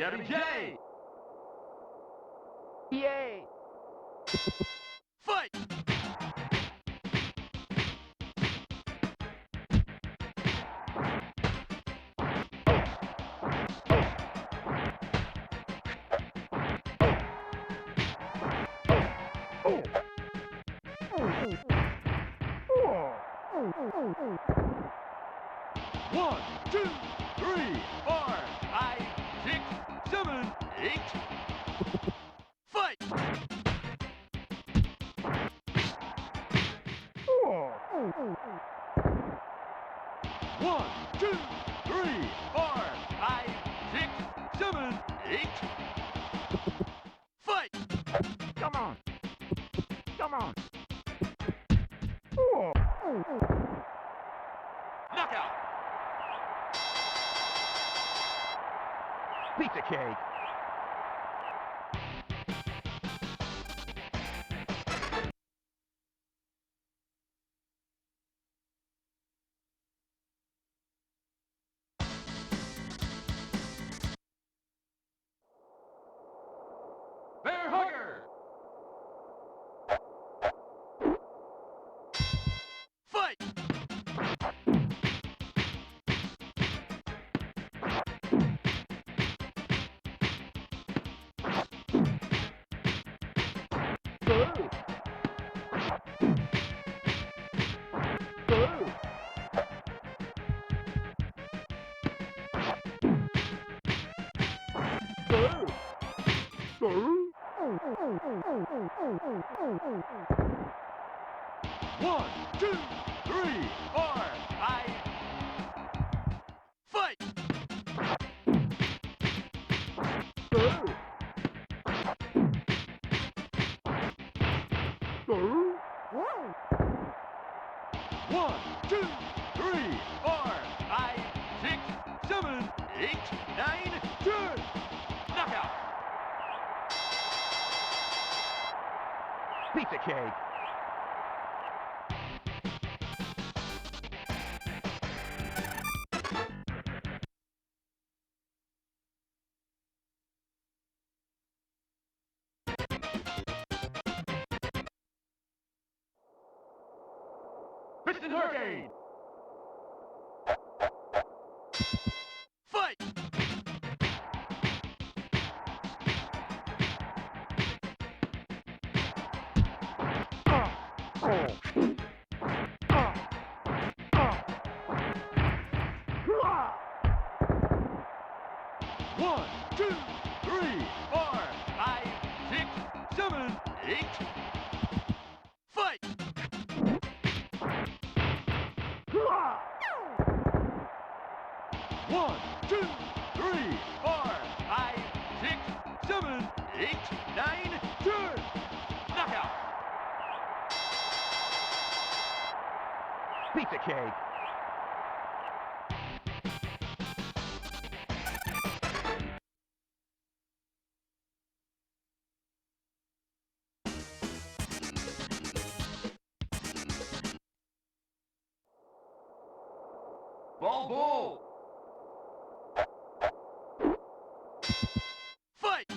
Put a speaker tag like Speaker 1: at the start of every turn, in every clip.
Speaker 1: Gabby J!
Speaker 2: Yay!
Speaker 1: Fight! One, two, three, four, five, 6, 7, 8. Fight! One, two, three, four, five, 6, 7, 8. Fight!
Speaker 2: Come on! Come on!
Speaker 1: Knockout!
Speaker 2: Pizza cake!
Speaker 1: Bear hugger! Fight!
Speaker 2: Boo! Boo! Boo! Boo!
Speaker 1: 1, 2, 3, 4, 5. Fight!
Speaker 2: Boo! Boo!
Speaker 1: 1, 2, 3, 4, 5, 6, 7, 8, 9, 10. Knockout!
Speaker 2: Pizza cake!
Speaker 1: Piston Hurricane! Fight! One, two, three, four, five, 6, 7, 8. Fight! One, two, three, four, five, 6, 7, 8, 9, 10. Knockout!
Speaker 2: Pizza cake!
Speaker 1: Ball bull! Fight!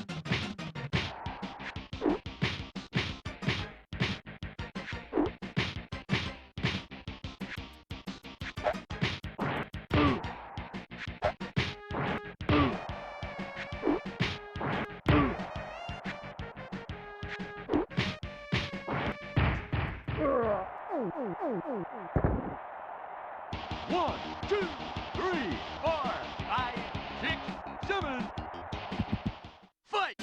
Speaker 1: One, two, three, four, five, 6, 7. Fight!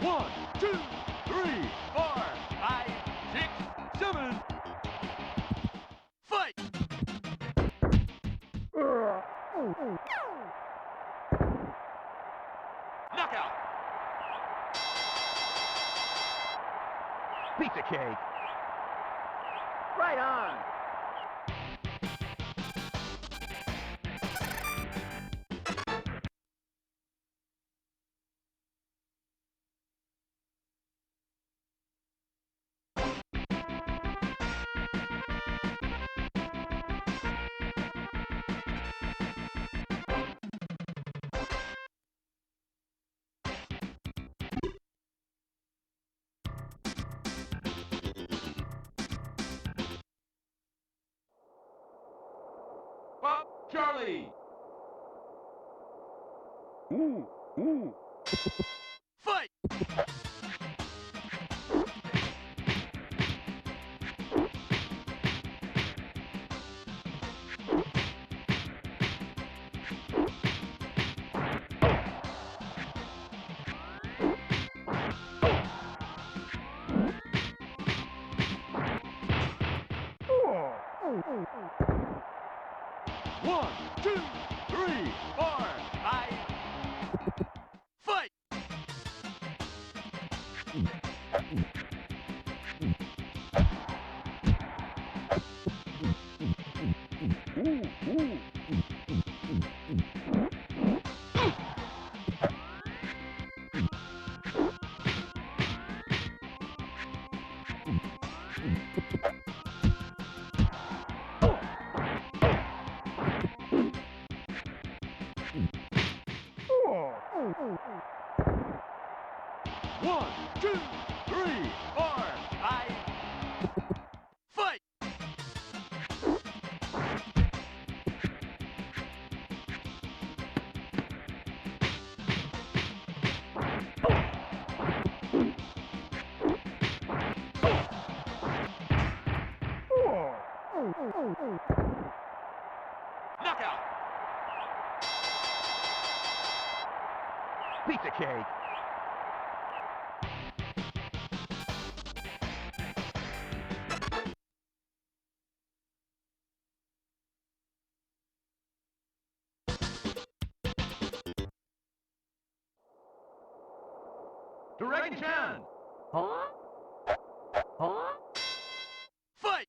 Speaker 1: One, two, three, four, five, 6, 7. Fight! Knockout!
Speaker 2: Pizza cake! Right on!
Speaker 1: Charlie.
Speaker 2: Ooh, ooh.
Speaker 1: Fight. One, two, three, four, five. Fight.
Speaker 2: Ooh, ooh.
Speaker 1: One, two, three, four, five. Fight. Knockout.
Speaker 2: Pizza cake.
Speaker 1: Dragon Chan.
Speaker 2: Huh? Huh?
Speaker 1: Fight.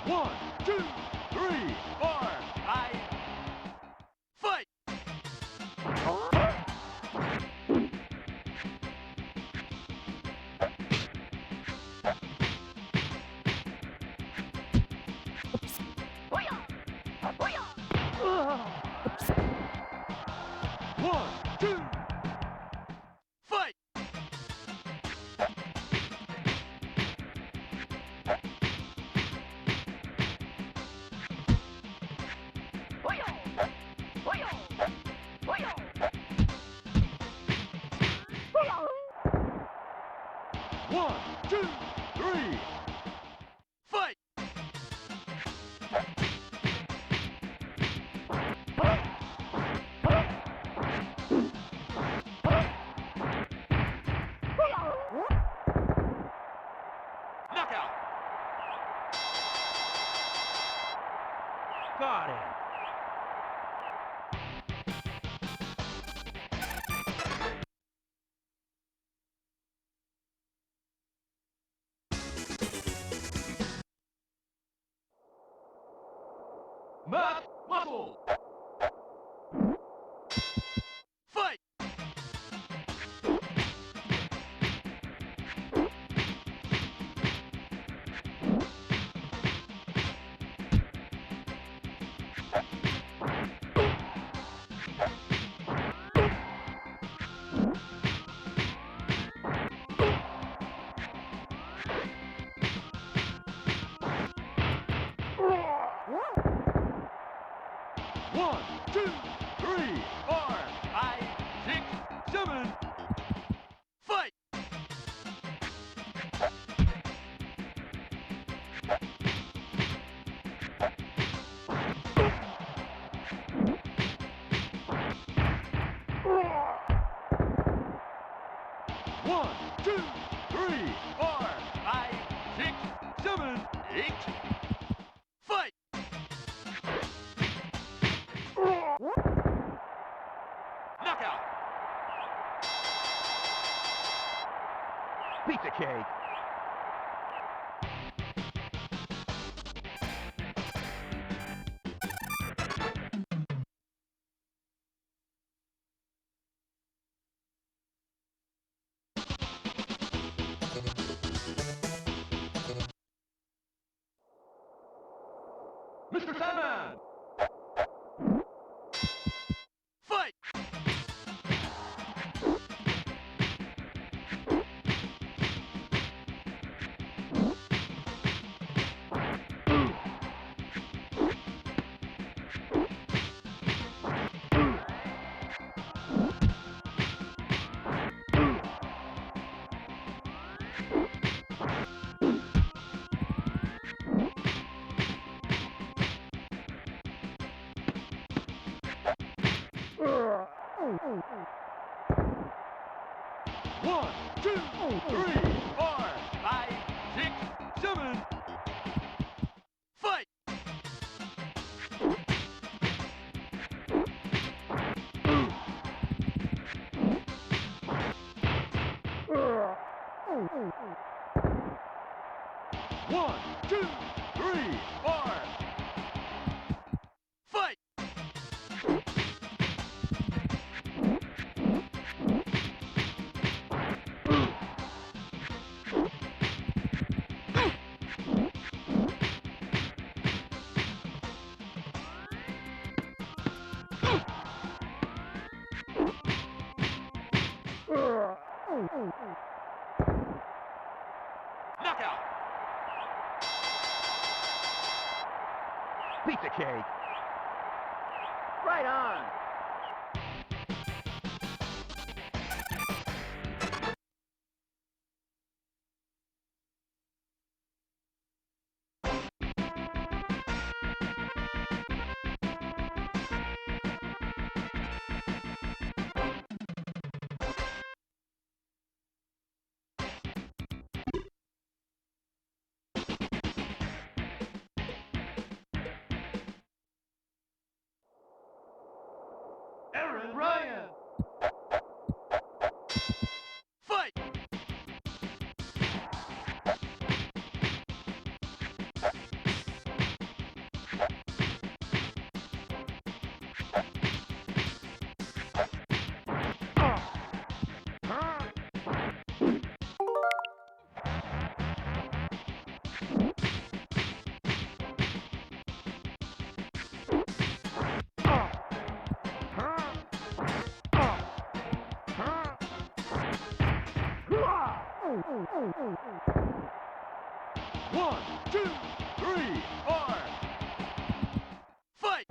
Speaker 1: One, two, three, four, five. Fight. One, two. Fight. One, two, three. Fight. Knockout.
Speaker 2: Got it.
Speaker 1: Matt Muscle. Fight. One, two, three, four, five, six, seven. Fight. One, two, three, four, five, six, seven, eight. Fight. Knockout.
Speaker 2: Pizza cake.
Speaker 1: Mr. Sandman! Fight! One, two, three, four, five, six, seven. Fight! One, two, three, four. Fight! Knockout!
Speaker 3: Pizza cake.
Speaker 2: Right on.
Speaker 1: Aaron Ryan! Fight! One, two, three, four. Fight!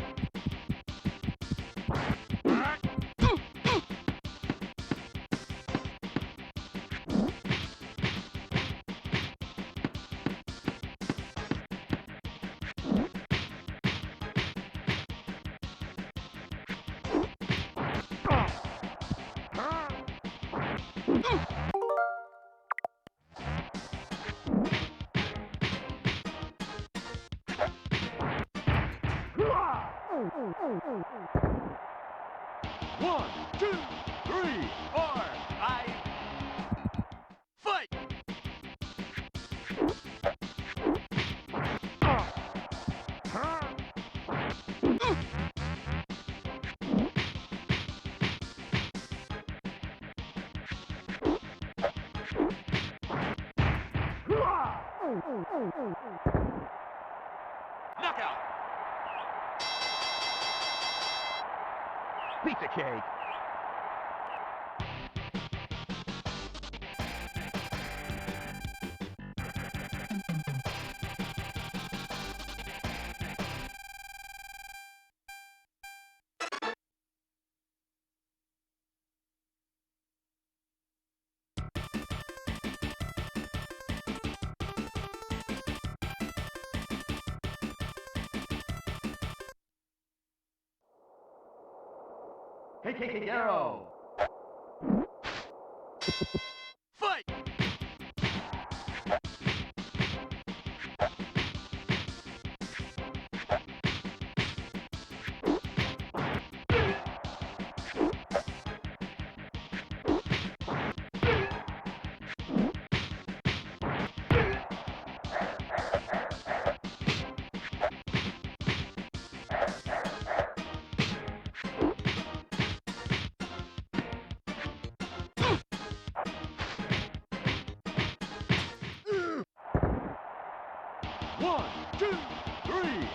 Speaker 1: One, two, three, four, five. Fight! Knockout!
Speaker 3: Pizza cake.
Speaker 2: KAGERO.
Speaker 1: Fight! One, two, three.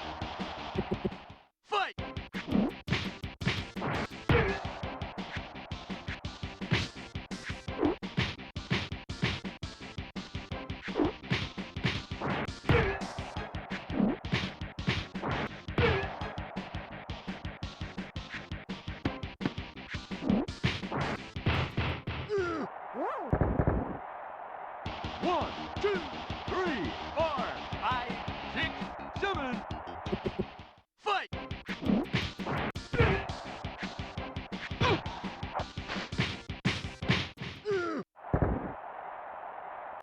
Speaker 1: 1, 2, 3, 4, 5, 6, 7. Fight!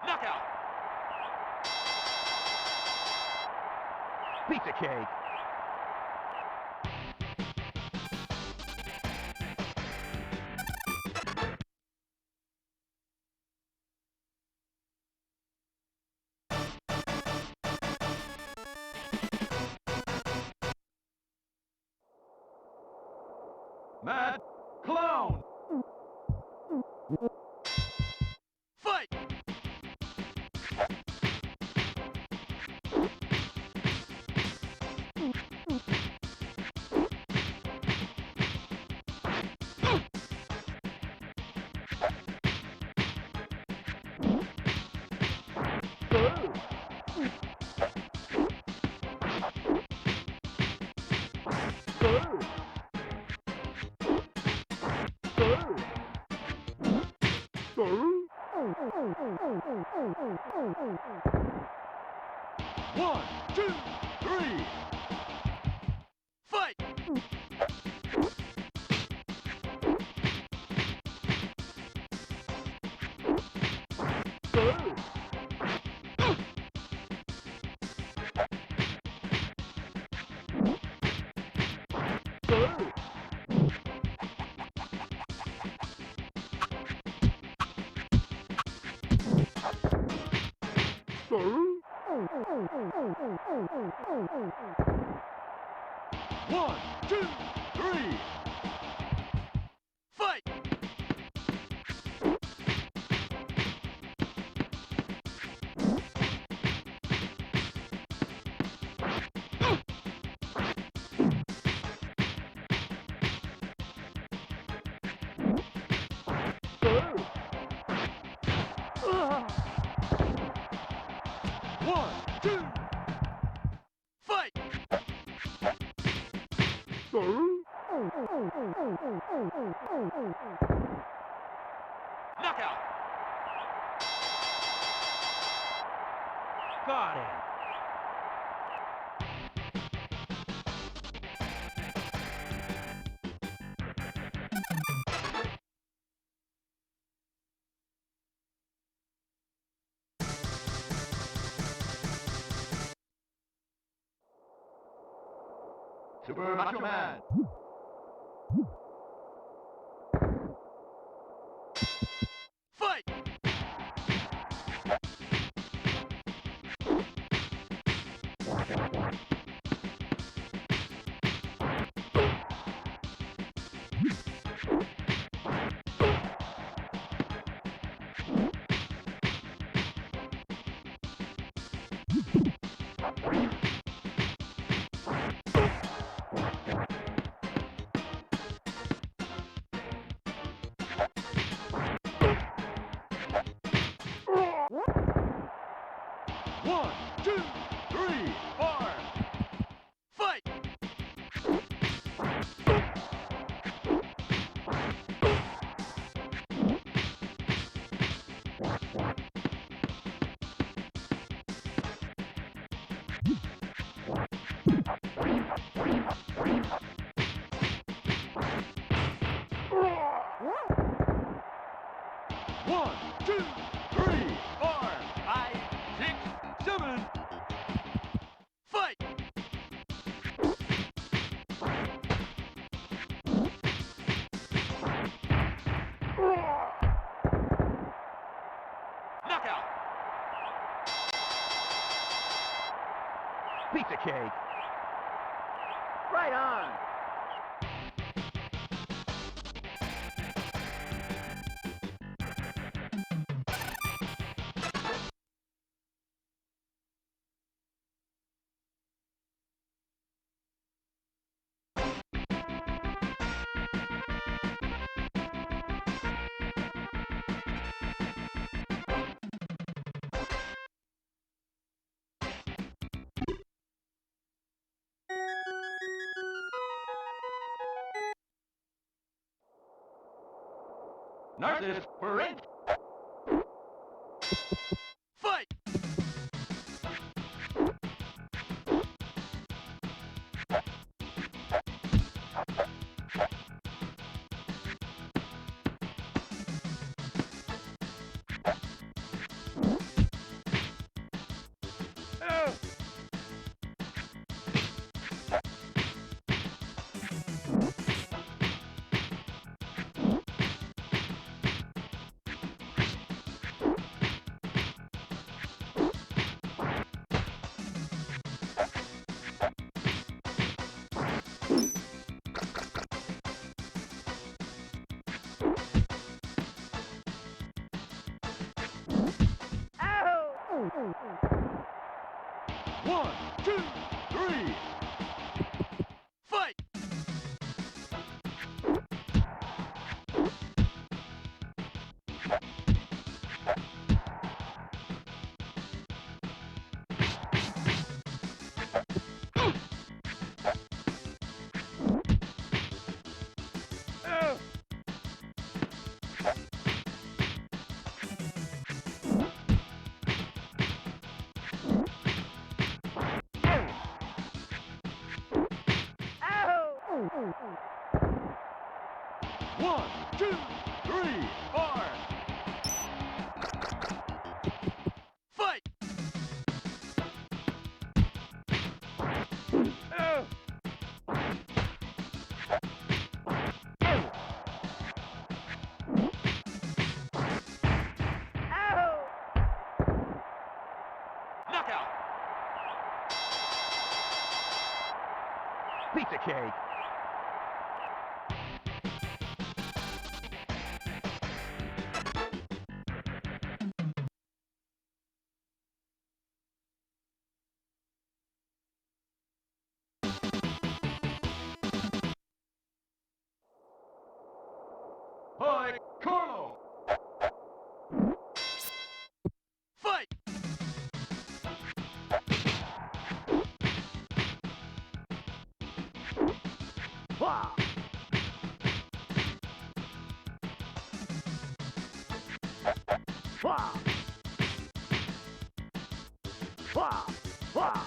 Speaker 1: Knockout!
Speaker 2: Piece of cake.
Speaker 1: Mad Clown! Fight! One, two, three. Fight! One, two, three. Fight! One, two. Fight! Knockout!
Speaker 2: Got him.
Speaker 1: Super Macho Man! Fight! One, two, three, four. Fight! One, two, three, four, five, six, seven. Fight! Knockout!
Speaker 2: Piece of cake. Right on.
Speaker 1: NARCIS for it. One, two, three. Fight! One, two, three, four. Fight! Knockout!
Speaker 2: Pizza cake.
Speaker 1: HEIKE! Fight!
Speaker 2: Wah! Wah! Wah! Wah!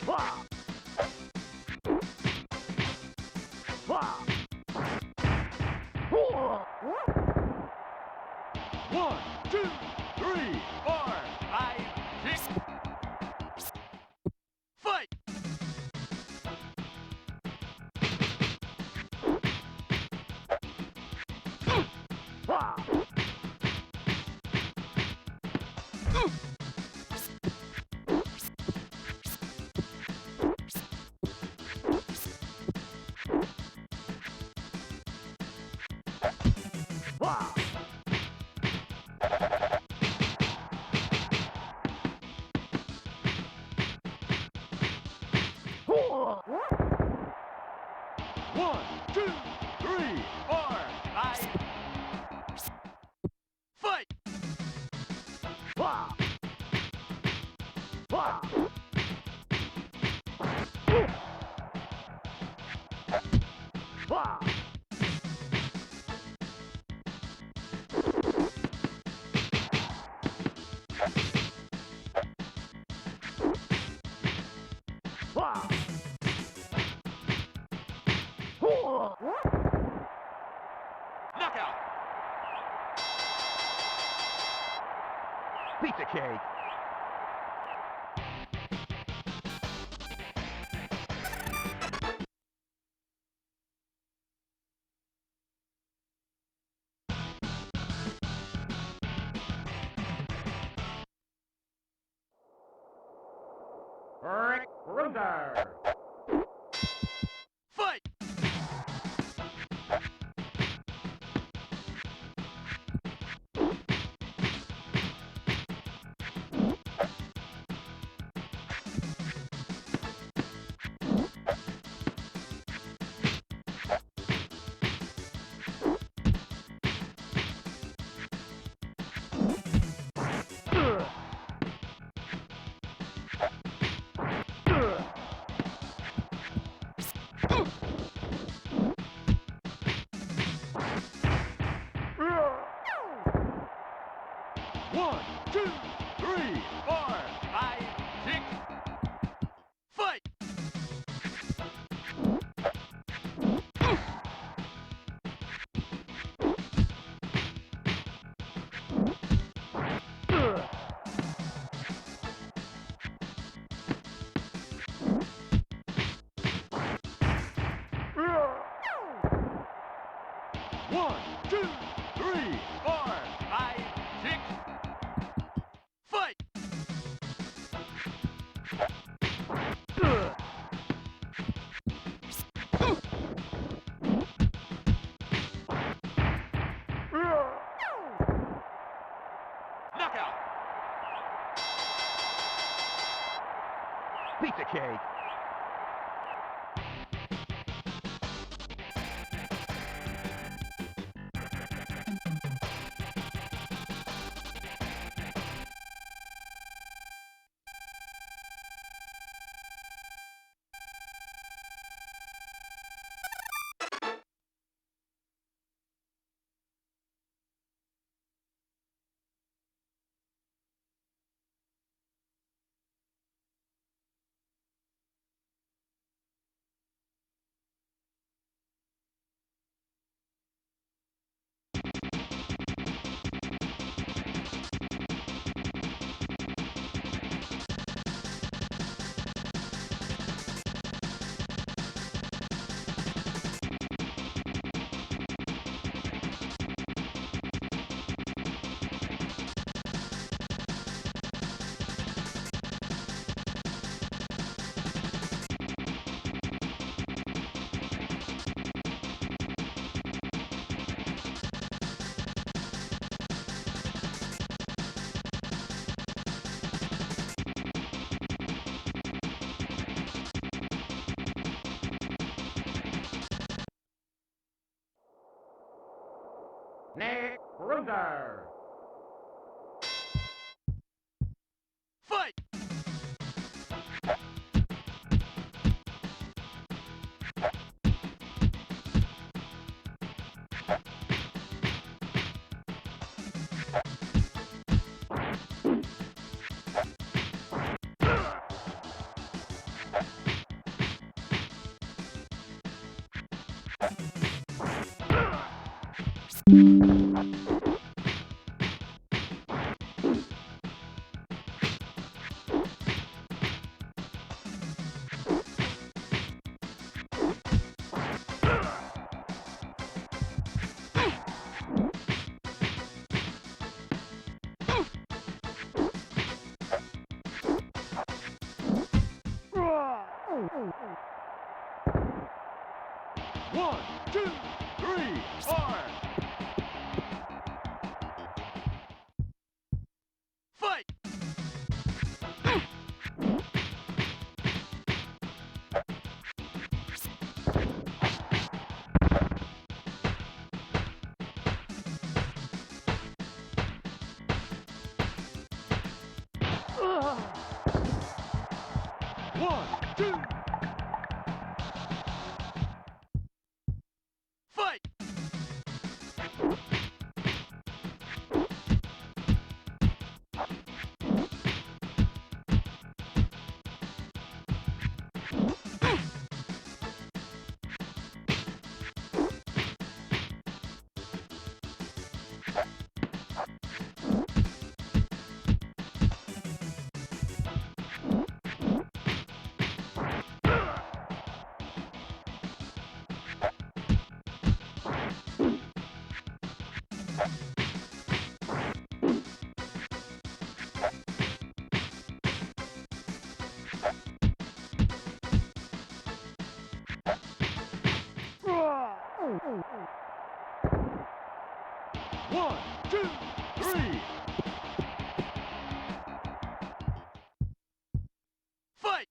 Speaker 2: Wah! Wah! Wah!
Speaker 1: One, two, three, four, five, six. Fight!
Speaker 2: Wah! Wah!
Speaker 1: One, two, three, four, five. Fight!
Speaker 2: Wah! Wah! Wah! Wah!
Speaker 1: Knockout!
Speaker 2: Pizza cake.
Speaker 3: BRUISER.
Speaker 1: Fight! One, two, three, four, five, six. Fight! two, three, four, five, six. Fight! Knockout!
Speaker 2: Piece of cake. BRUISER.
Speaker 1: Fight! One, two, three, four. Fight! One, two. Fight! One, two, three. Fight!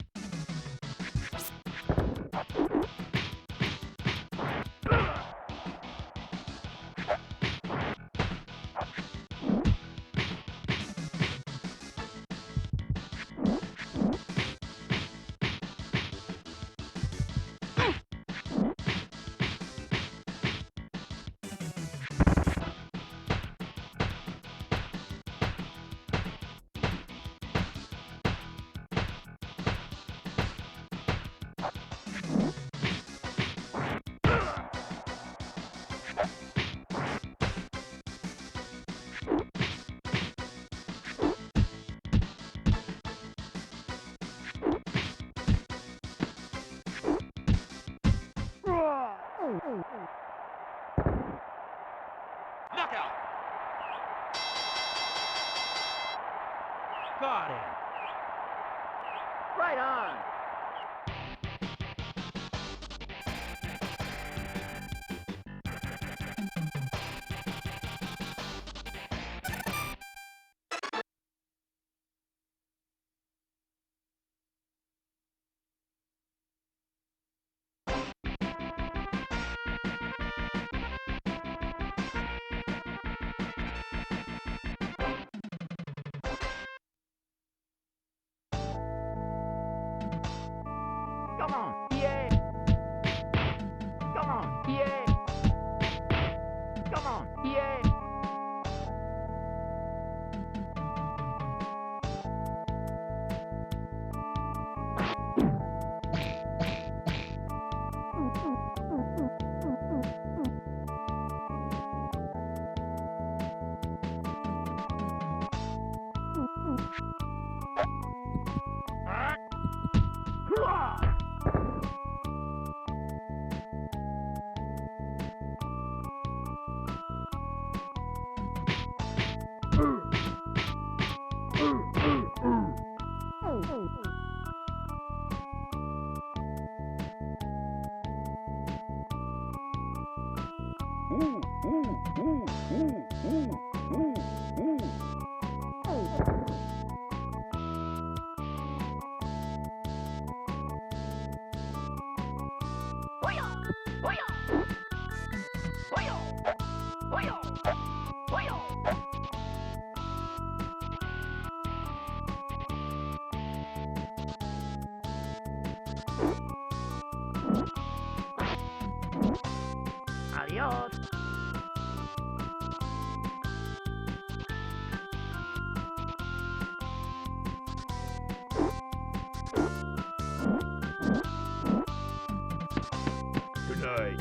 Speaker 1: out.
Speaker 2: Got him. Right on. Come on, yeah. Come on, yeah. Come on, yeah. Adiós.
Speaker 1: Good night.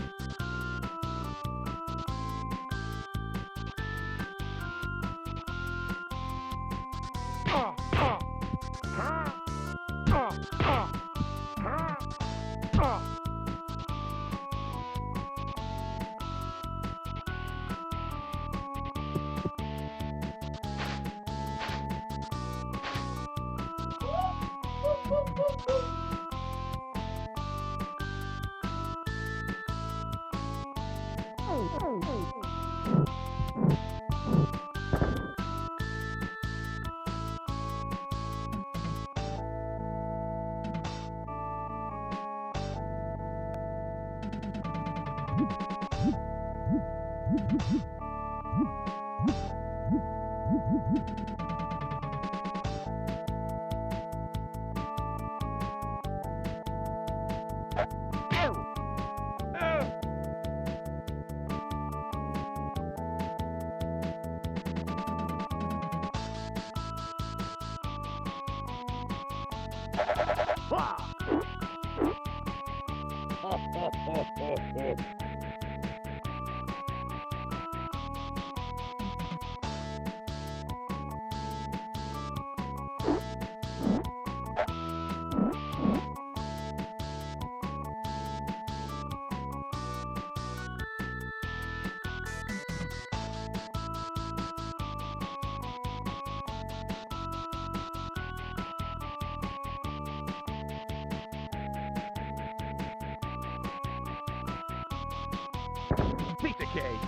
Speaker 1: Piece of cake.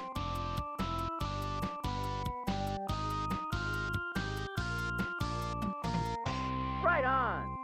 Speaker 2: Right on.